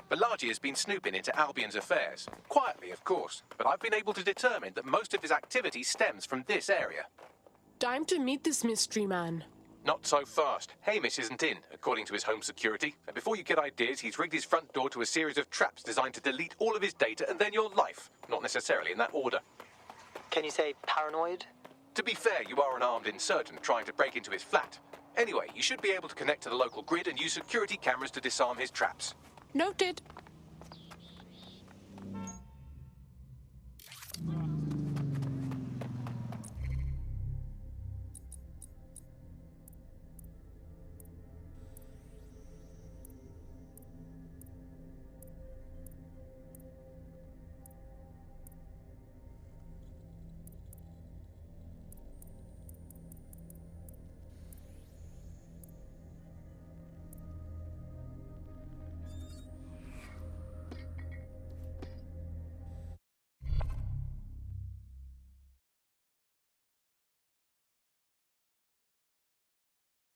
Balaji has been snooping into Albion's affairs. Quietly, of course, but I've been able to determine that most of his activity stems from this area. Time to meet this mystery man. Not so fast. Hamish isn't in, according to his home security. And before you get ideas, he's rigged his front door to a series of traps designed to delete all of his data and then your life. Not necessarily in that order. Can you say paranoid? To be fair, you are an armed insurgent trying to break into his flat. Anyway, you should be able to connect to the local grid and use security cameras to disarm his traps. Noted.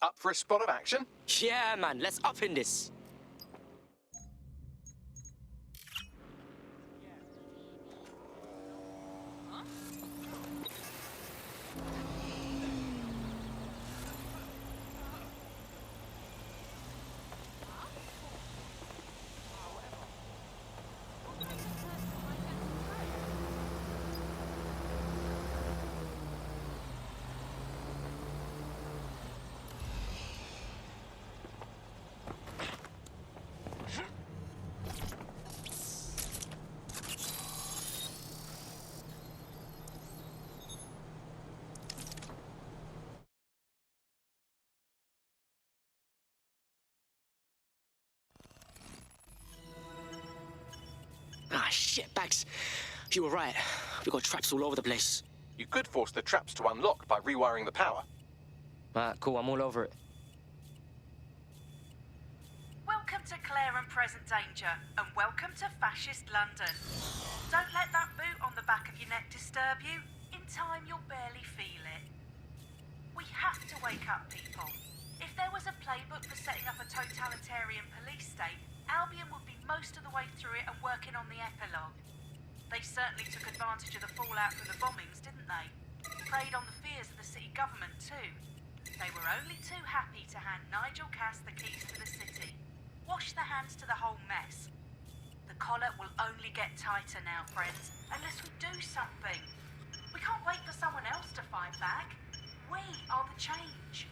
Up for a spot of action? Yeah, man, let's up in this. Ah, shit, Bags. You were right. We got traps all over the place. You could force the traps to unlock by rewiring the power. Cool, I'm all over it. Welcome to Clare and Present Danger, and welcome to Fascist London. Don't let that boot on the back of your neck disturb you. In time, you'll barely feel it. We have to wake up, people. If there was a playbook for setting up a totalitarian police state, Albion would be most of the way through it and working on the epilogue. They certainly took advantage of the fallout from the bombings, didn't they? Preyed on the fears of the city government, too. They were only too happy to hand Nigel Cass the keys to the city. Wash their hands to the whole mess. The collar will only get tighter now, friends, unless we do something. We can't wait for someone else to fight back. We are the change.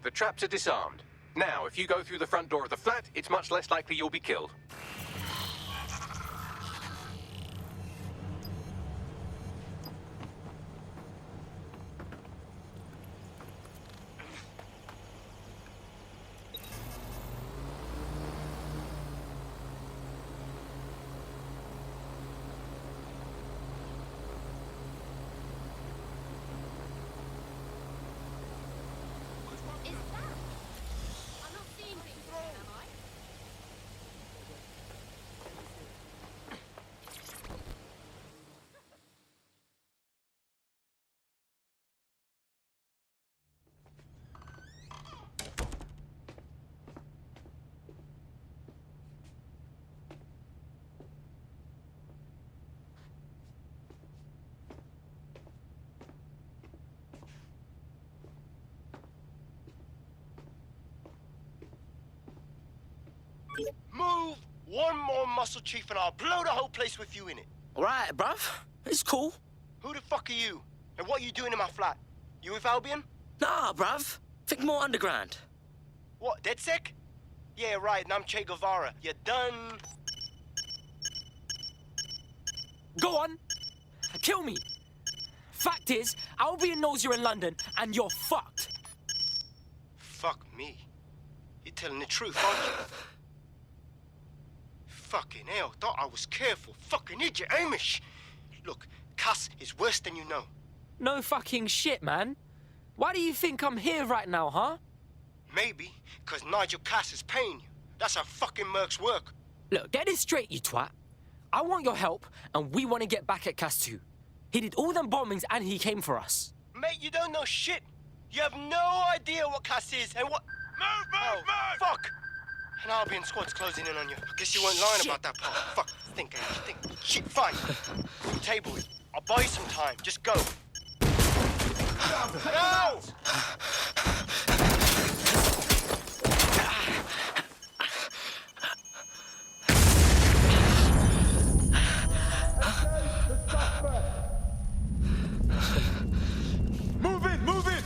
The traps are disarmed. Now, if you go through the front door of the flat, it's much less likely you'll be killed. Move one more muscle, Chief, and I'll blow the whole place with you in it. All right, bruv. It's cool. Who the fuck are you? And what are you doing in my flat? You with Albion? Nah, bruv. Think more underground. What, DedSec? Yeah, right, and I'm Che Guevara. You done? Go on. Kill me. Fact is, Albion knows you're in London, and you're fucked. Fuck me. You're telling the truth, aren't you? Fucking hell, thought I was careful. Fucking idiot, Amish. Look, Cass is worse than you know. No fucking shit, man. Why do you think I'm here right now, huh? Maybe, because Nigel Cass is paying you. That's how fucking mercs work. Look, get this straight, you twat. I want your help, and we want to get back at Cass too. He did all them bombings, and he came for us. Mate, you don't know shit. You have no idea what Cass is and what... Move! Fuck! An Albion squad's closing in on you. I guess you weren't lying about that part. Fuck. Think, Amish, think. Shit, fine. Table it. I'll buy you some time. Just go. No! Move it!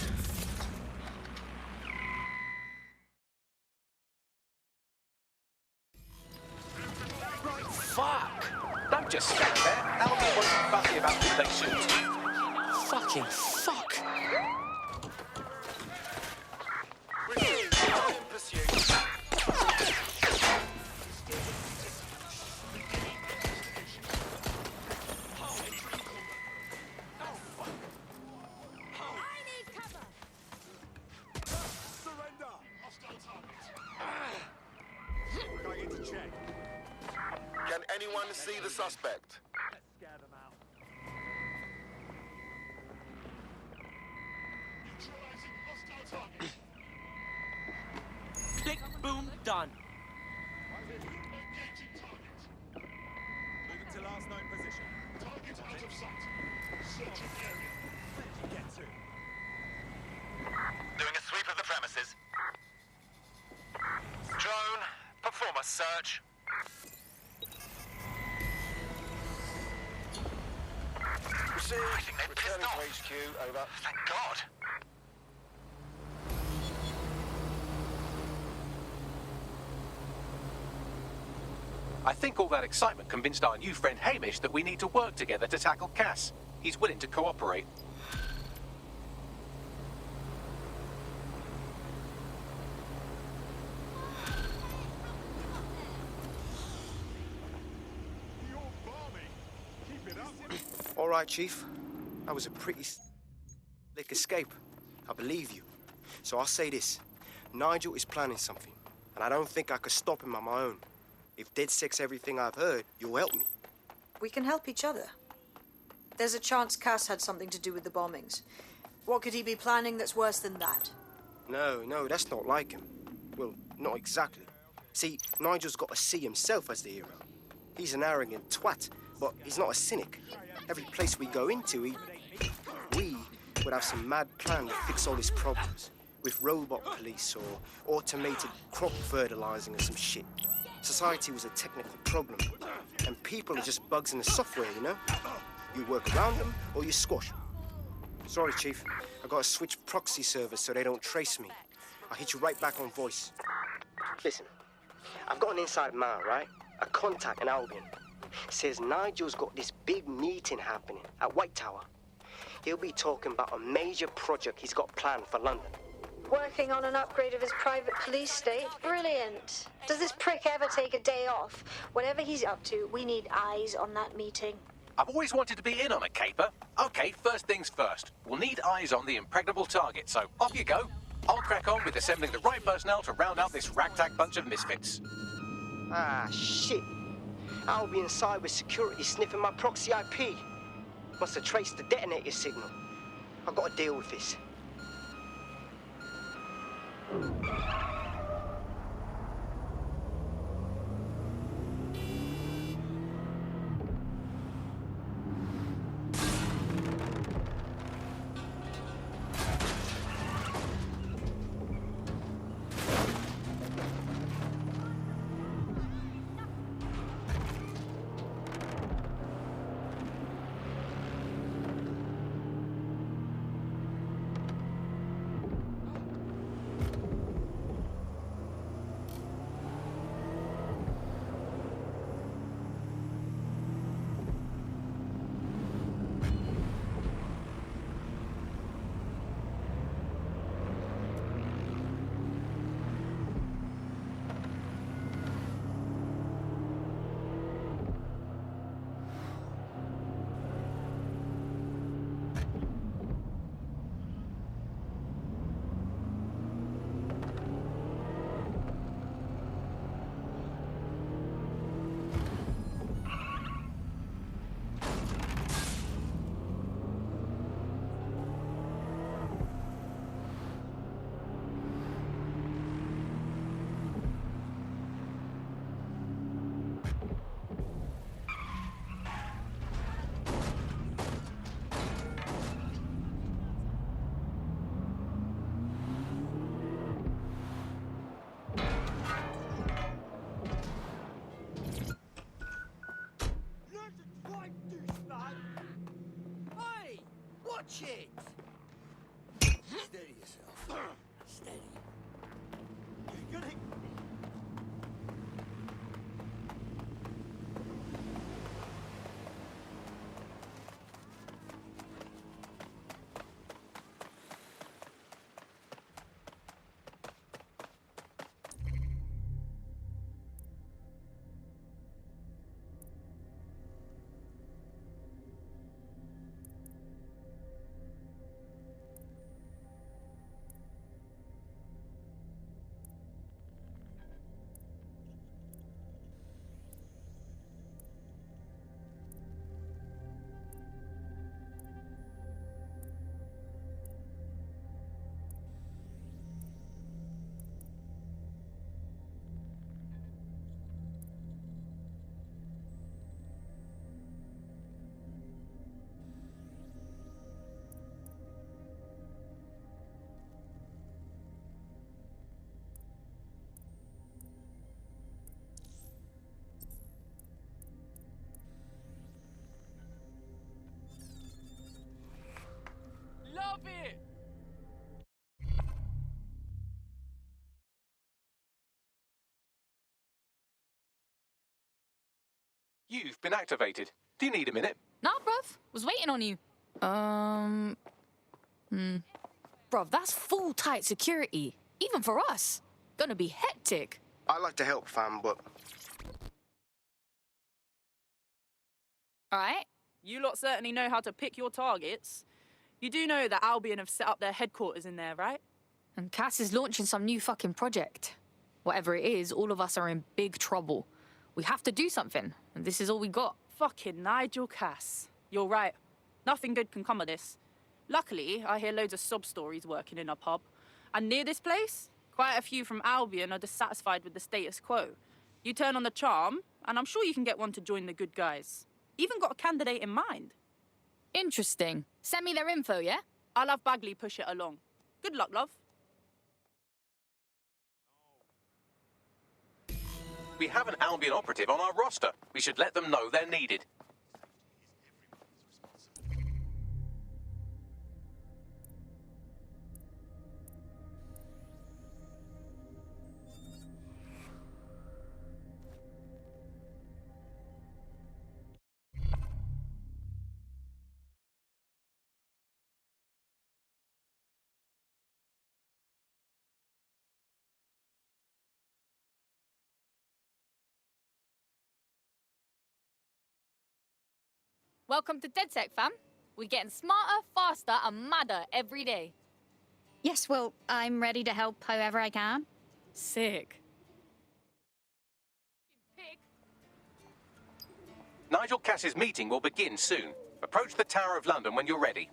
Fuck! Don't just stand there. Albion won't be fussy about who they shoot. Fucking fuck! In pursuit. Can anyone see the suspect? Click, boom, done. Moving to last known position. Target out of sight. Searching area. Where did you get to? Doing a sweep of the premises. Drone, perform a search. Received. I think they're pissed Returning off. to HQ, over. Thank God. I think all that excitement convinced our new friend Hamish that we need to work together to tackle Cass. He's willing to cooperate. You're balmy. Keep it up. All right, Chief. That was a pretty slick escape. I believe you. So I'll say this. Nigel is planning something, and I don't think I could stop him on my own. If DedSec's everything I've heard, you'll help me. We can help each other. There's a chance Cass had something to do with the bombings. What could he be planning that's worse than that? No, that's not like him. Well, not exactly. See, Nigel's got to see himself as the hero. He's an arrogant twat, but he's not a cynic. Every place we go into, we would have some mad plan to fix all his problems. With robot police or automated crop fertilizing or some shit. Society was a technical problem, and people are just bugs in the software, you know? You work around them, or you squash them. Sorry, Chief. I gotta switch proxy servers so they don't trace me. I'll hit you right back on voice. Listen, I've got an inside man, right? A contact in Albion. Says Nigel's got this big meeting happening at White Tower. He'll be talking about a major project he's got planned for London. Working on an upgrade of his private police state? Brilliant. Does this prick ever take a day off? Whatever he's up to, we need eyes on that meeting. I've always wanted to be in on a caper. Okay, first things first. We'll need eyes on the impregnable target, so off you go. I'll crack on with assembling the right personnel to round out this ragtag bunch of misfits. Ah, shit. Albion cyber security sniffing my proxy IP. Must have traced the detonator signal. I've got to deal with this. Shit! Steady yourself. Steady. Love it! You've been activated. Do you need a minute? Nah, bruv. Was waiting on you. Bruv, that's full tight security. Even for us. Gonna be hectic. I like to help, fam, but Alright? You lot certainly know how to pick your targets. You do know that Albion have set up their headquarters in there, right? And Cass is launching some new fucking project. Whatever it is, all of us are in big trouble. We have to do something, and this is all we got. Fucking Nigel Cass. You're right. Nothing good can come of this. Luckily, I hear loads of sob stories working in a pub. And near this place, quite a few from Albion are dissatisfied with the status quo. You turn on the charm, and I'm sure you can get one to join the good guys. Even got a candidate in mind. Interesting. Send me their info, yeah? I'll have Bagley push it along. Good luck, love. We have an Albion operative on our roster. We should let them know they're needed. Welcome to DedSec, fam. We're getting smarter, faster, and madder every day. Yes, well, I'm ready to help however I can. Sick. Nigel Cass's meeting will begin soon. Approach the Tower of London when you're ready.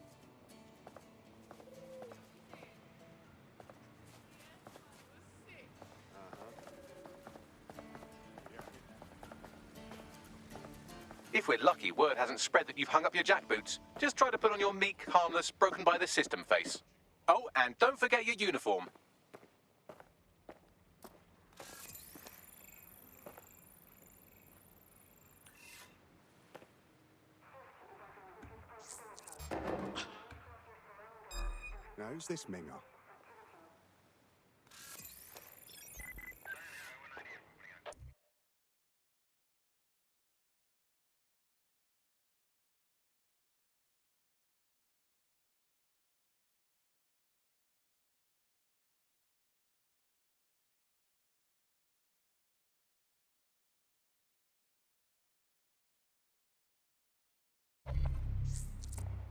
If we're lucky, word hasn't spread that you've hung up your jackboots. Just try to put on your meek, harmless, broken by the system face. Oh, and don't forget your uniform. Now, who's this Minger?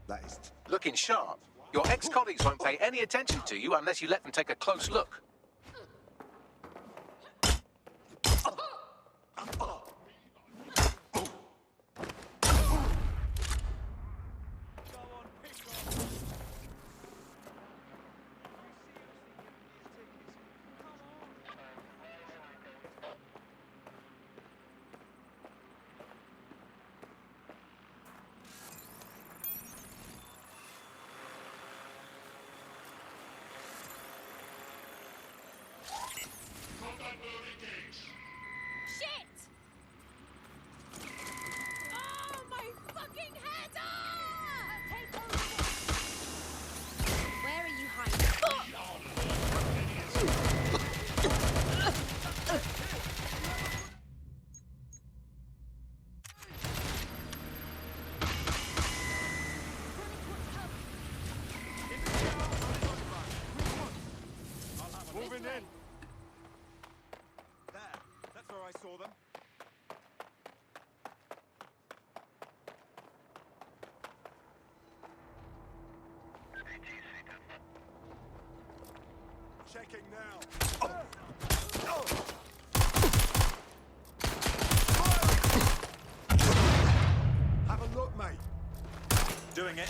That is... Looking sharp. Your ex-colleagues won't pay any attention to you unless you let them take a close look. Shit! Oh, my fucking head! Take over! doing it.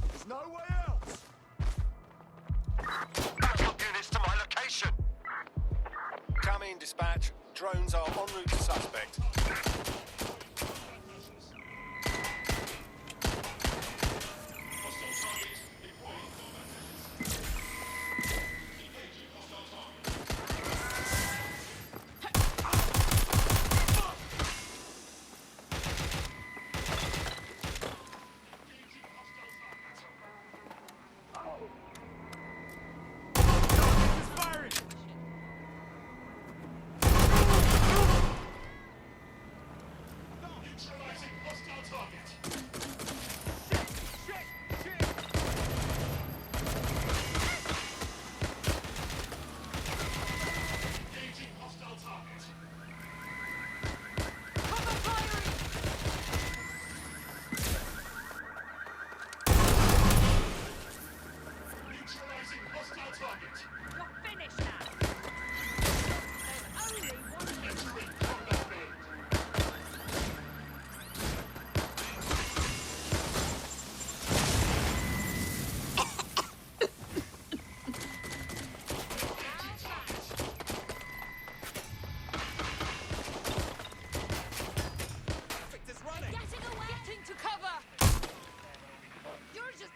There's no way else. Backup units to my location. Come in, dispatch. Drones are en route to suspect. Neutralizing hostile target. Engaging hostile target. Neutralizing hostile target. You're finished now. There's only one Entering combat mode. getting away. Getting to cover. You're just.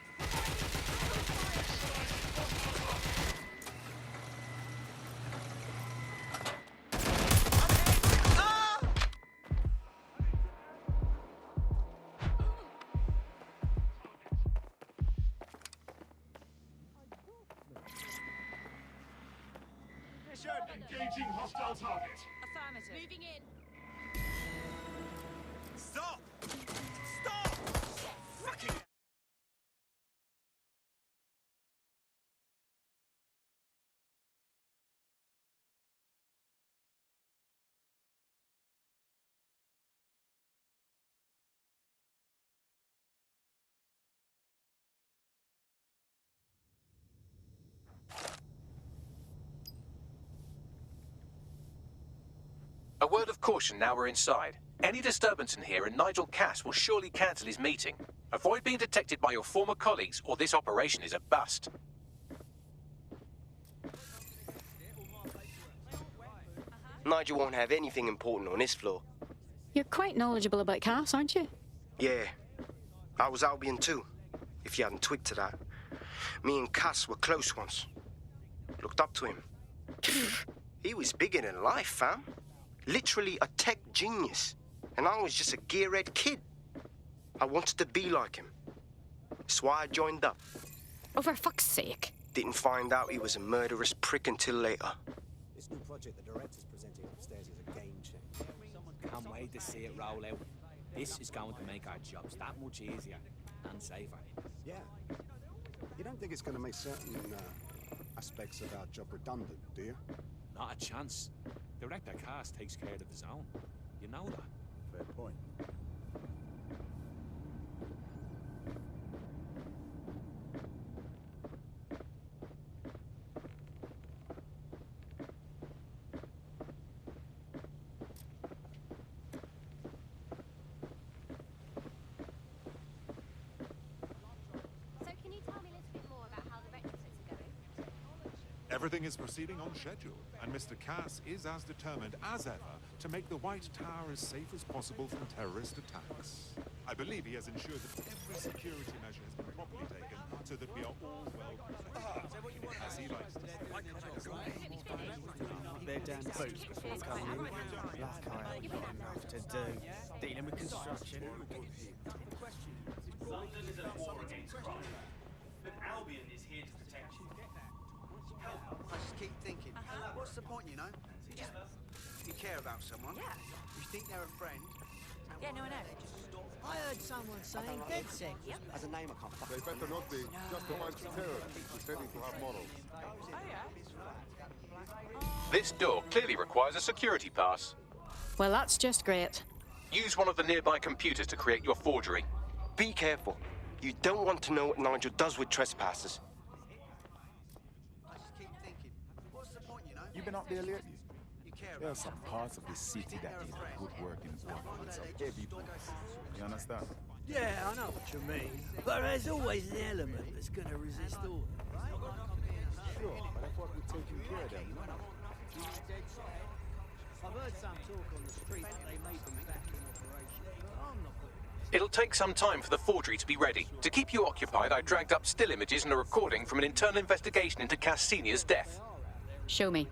Engaging hostile target. Affirmative. Moving in. Stop! Stop! Fucking... A word of caution now we're inside. Any disturbance in here and Nigel Cass will surely cancel his meeting. Avoid being detected by your former colleagues or this operation is a bust. Nigel won't have anything important on this floor. You're quite knowledgeable about Cass, aren't you? Yeah. I was Albion too, if you hadn't twigged to that. Me and Cass were close once. Looked up to him. He was bigger than life, fam. Literally a tech genius. And I was just a gearhead kid. I wanted to be like him. That's why I joined up. Oh, for fuck's sake. Didn't find out he was a murderous prick until later. This new project the director's presenting upstairs is a game changer. Can't wait to see it roll out. This is going to make our jobs that much easier and safer. Yeah. You don't think it's going to make certain aspects of our job redundant, do you? Not a chance. Director Cass takes care of his own. You know that. Fair point. So can you tell me a little bit more about how the retrofits are going? Everything is proceeding on schedule, and Mr. Cass is as determined as ever to make the White Tower as safe as possible from terrorist attacks. I believe he has ensured that every security measure has been properly taken so that we are all well protected. As he likes to say. They're down boots before coming in. Like I have got enough to do. Dealing with construction. London is at war against crime, but Albion is here to protect you. I just keep thinking, what's the point, you know? You care about someone. Yeah. You think they're a friend. Yeah, no, I know. I heard someone saying dead sick. As a name I can't fucking They better not be just a bunch of terrorists pretending to have morals. This door clearly requires a security pass. Well, that's just great. Use one of the nearby computers to create your forgery. Be careful. You don't want to know what Nigel does with trespassers. I just keep thinking, what's the point, you know? You been up there lately? You There are some parts of the city that need a good working government with some heavy boots. You understand? Yeah, I know what you mean. But there's always an element that's gonna resist orders. Sure, but I thought we'd taken care of them, you know? I've heard some talk on the street that they may be back in operation, but I'm not. It'll take some time for the forgery to be ready. To keep you occupied, I dragged up still images and a recording from an internal investigation into Cass Senior's death. Show me.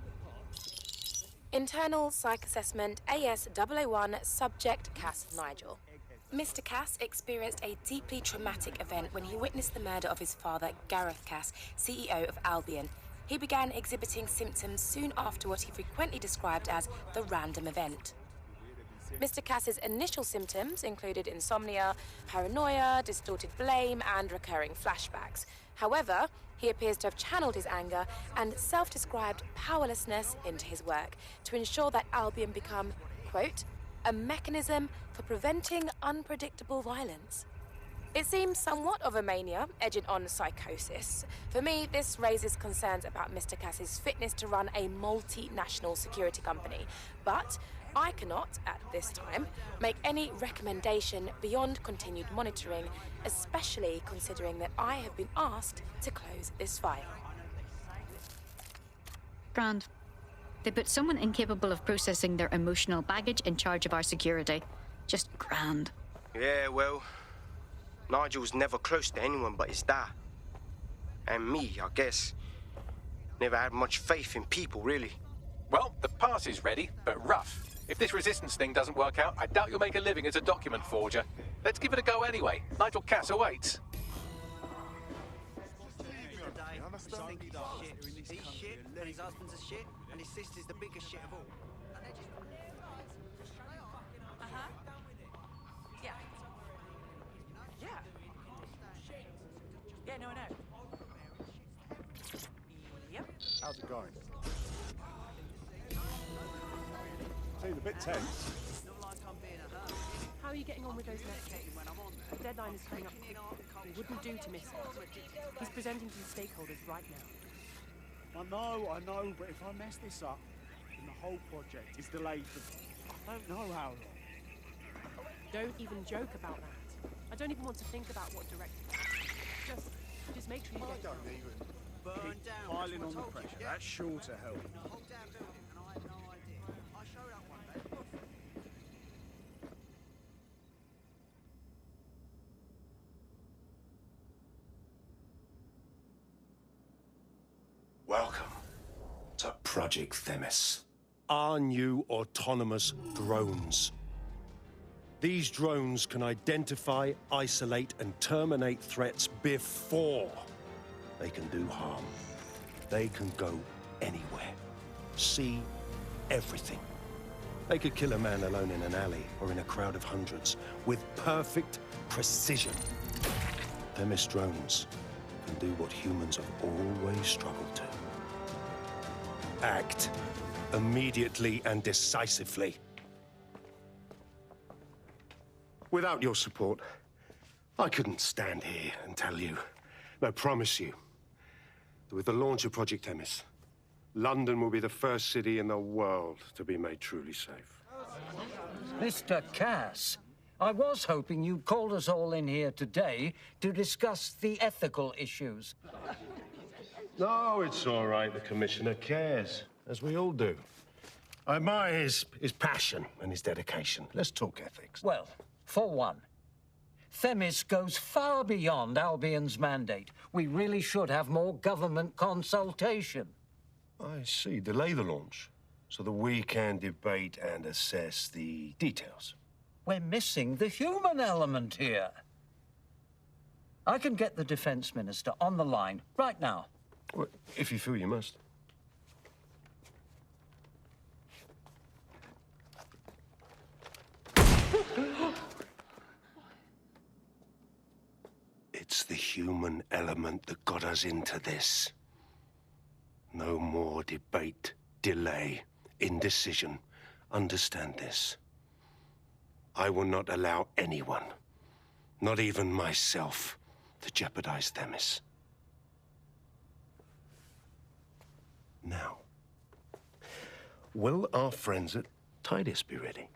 Internal Psych Assessment AS001 Subject Cass Nigel. Mr. Cass experienced a deeply traumatic event when he witnessed the murder of his father, Gareth Cass, CEO of Albion. He began exhibiting symptoms soon after what he frequently described as the random event. Mr. Cass's initial symptoms included insomnia, paranoia, distorted blame, and recurring flashbacks. However, he appears to have channeled his anger and self-described powerlessness into his work to ensure that Albion become, quote, a mechanism for preventing unpredictable violence. It seems somewhat of a mania, edging on psychosis. For me, this raises concerns about Mr. Cass's fitness to run a multinational security company. But I cannot, at this time, make any recommendation beyond continued monitoring, especially considering that I have been asked to close this file. Grand. They put someone incapable of processing their emotional baggage in charge of our security. Just grand. Yeah, well, Nigel's never close to anyone but his dad. And me, I guess. Never had much faith in people, really. Well, the pass is ready, but rough. If this resistance thing doesn't work out, I doubt you'll make a living as a document forger. Let's give it a go anyway. Nigel Cass awaits. He's shit, and his husband's a shit, and his sister's the biggest shit of all. Yeah. Yeah. Yeah, no, I know. Yep. How's it going? Seems a bit tense. How are you getting on with those next cases? The deadline is coming up quickly. It wouldn't do to miss it. He's presenting to the stakeholders right now. I know, but if I mess this up, then the whole project is delayed for I don't know how long. Don't even joke about that. I don't even want to think about what direction. Just make sure you get don't even. Keep piling on the pressure. That's sure to help. Welcome to Project Themis. Our new autonomous drones. These drones can identify, isolate, and terminate threats before they can do harm. They can go anywhere, see everything. They could kill a man alone in an alley or in a crowd of hundreds with perfect precision. Themis drones can do what humans have always struggled to. Act immediately and decisively. Without your support, I couldn't stand here and tell you, no, promise you, that with the launch of Project Themis, London will be the first city in the world to be made truly safe. Mr. Cass, I was hoping you called us all in here today to discuss the ethical issues. No, it's all right. The Commissioner cares, as we all do. I admire his passion and his dedication. Let's talk ethics. Well, for one, Themis goes far beyond Albion's mandate. We really should have more government consultation. I see. Delay the launch so that we can debate and assess the details. We're missing the human element here. I can get the Defense Minister on the line right now. Well, if you feel you must. It's the human element that got us into this. No more debate, delay, indecision. Understand this. I will not allow anyone, not even myself, to jeopardize Themis. Now, Will our friends at Titus be ready?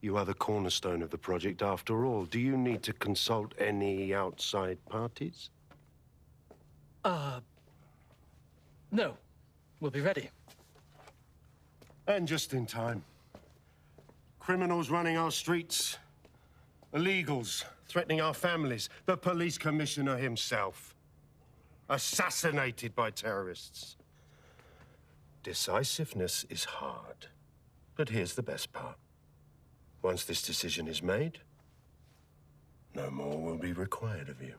You are the cornerstone of the project after all. Do you need to consult any outside parties? No. We'll be ready. And just in time. Criminals running our streets. Illegals threatening our families. The police commissioner himself. Assassinated by terrorists. Decisiveness is hard. But here's the best part. Once this decision is made, no more will be required of you.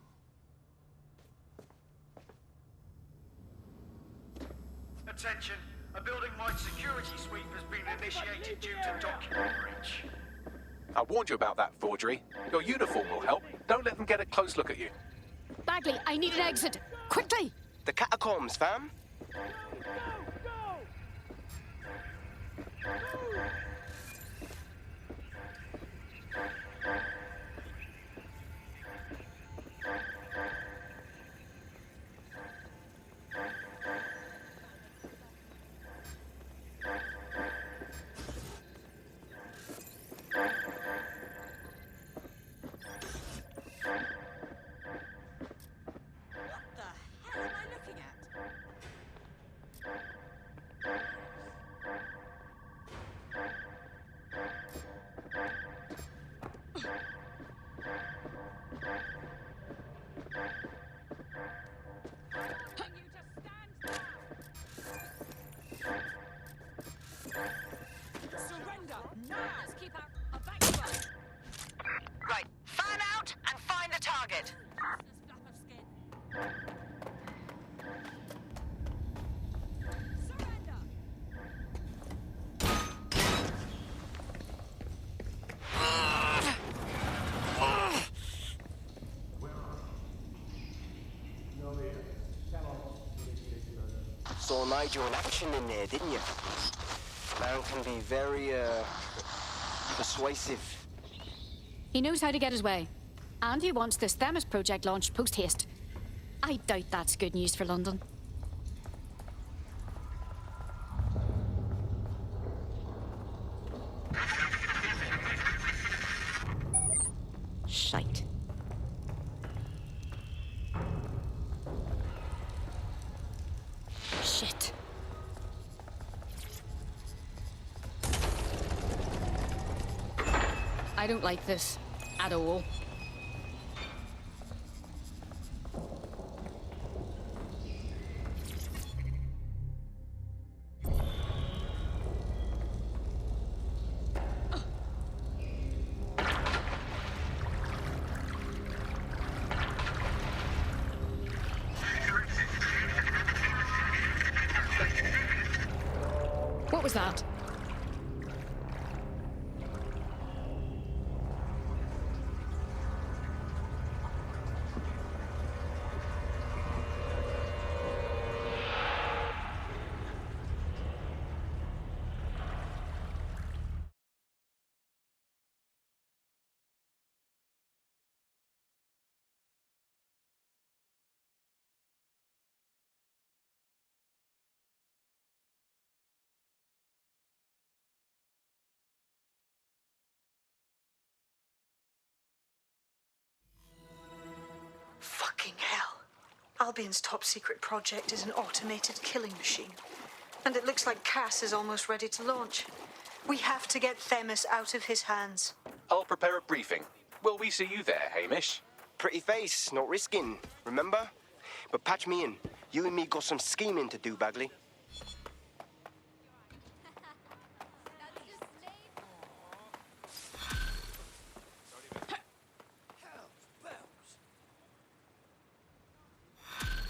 Attention, a building-wide security sweep has been initiated due to document breach. I warned you about that forgery. Your uniform will help. Don't let them get a close look at you. Bagley, I need an exit. Quickly! The catacombs, fam. Right, fan out and find the target. Saw Nigel in action in there, didn't you? Man can be very, persuasive. He knows how to get his way. And he wants this Themis project launched post-haste. I doubt that's good news for London. Shite. Shit. I don't like this at all. What was that? Fucking hell. Albion's top secret project is an automated killing machine. And it looks like Cass is almost ready to launch. We have to get Themis out of his hands. I'll prepare a briefing. Will we see you there, Hamish? Pretty face, not risking, remember? But patch me in. You and me got some scheming to do, Bagley.